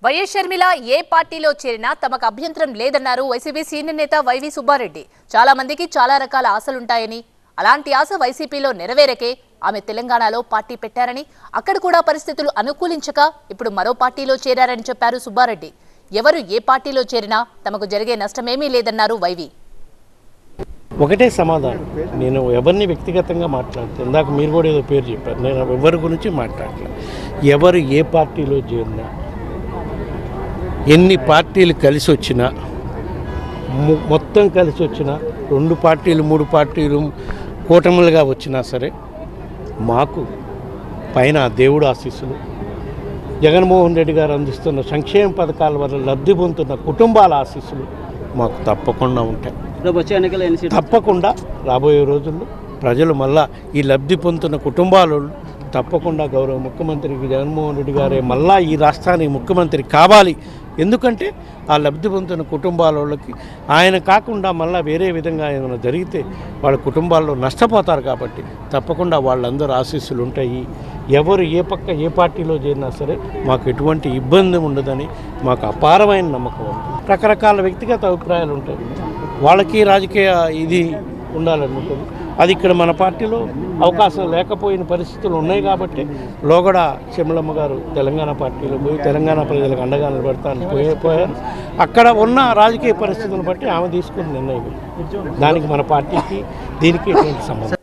YS Sharmila ఏ పార్టీలో చేరినా తమకు అభ్యంతరం లేదన్నారు వైసీపీ సీనియర్ నేత వైవి సుబ్బారెడ్డి. చాలా మందికి చాలా రకాల ఆశలుంటాయని, అలాంటి ఆశ వైసీపీలో నెరవేరకే ఆమె తెలంగాణలో పార్టీ పెట్టారని, అక్కడ కూడా పరిస్థితులు అనుకూలించక ఇప్పుడు మరో పార్టీలో చేరారని చెప్పారు సుబ్బారెడ్డి. ఎవరు ఏ పార్టీలో చేరినా తమకు జరిగే నష్టమేమీ లేదన్నారు వైవి. ఒకటే సమాధానం, నేను ఎవరిని వ్యక్తిగతంగా మాట్లాడుతాను. ఇందాక మీరు కూడా ఏదో పేరు చెప్పారు, నేను ఎవరి గురించి మాట్లాడలే. ఎవరు ఏ పార్టీలో చేరినా, ఎన్ని పార్టీలు కలిసి వచ్చినా, మొత్తం కలిసి వచ్చినా, 2 పార్టీలు 3 పార్టీలు కూటములుగా వచ్చినా సరే, మాకు పైన దేవుడు ఆశీస్సులు, జగన్మోహన్ రెడ్డి గారు అందిస్తున్న సంక్షేమ పథకాల వల్ల లబ్ధి పొందుతున్న కుటుంబాల ఆశీస్సులు మాకు తప్పకుండా ఉంటాయి. తప్పకుండా రాబోయే రోజుల్లో ప్రజలు మళ్ళా ఈ లబ్ధి పొందుతున్న కుటుంబాలు తప్పకుండా గౌరవ ముఖ్యమంత్రికి జగన్మోహన్ రెడ్డి గారే మళ్ళా ఈ రాష్ట్రానికి ముఖ్యమంత్రి కావాలి. ఎందుకంటే ఆ లబ్ధి పొందుతున్న కుటుంబాలకి ఆయన కాకుండా మళ్ళీ వేరే విధంగా ఏమైనా జరిగితే వాళ్ళ కుటుంబాల్లో నష్టపోతారు. కాబట్టి తప్పకుండా వాళ్ళందరూ ఆశీస్సులు ఉంటాయి. ఎవరు ఏ పార్టీలో చేరినా సరే మాకు ఎటువంటి ఇబ్బంది ఉండదని మాకు అపారమైన నమ్మకం ఉంది. రకరకాల వ్యక్తిగత అభిప్రాయాలు ఉంటాయి, వాళ్ళకి రాజకీయ ఇది ఉండాలనుకుంటుంది. అది ఇక్కడ మన పార్టీలో అవకాశం లేకపోయిన పరిస్థితులు ఉన్నాయి. కాబట్టి లోగడ షర్మిలమ్మ గారు తెలంగాణ పార్టీలో పోయి తెలంగాణ ప్రజలకు అండగా నిలబడతాను పోయారు. అక్కడ ఉన్న రాజకీయ పరిస్థితులను బట్టి ఆమె తీసుకున్న నిర్ణయం. దానికి మన పార్టీకి దీనికి ఎటువంటి సంబంధం.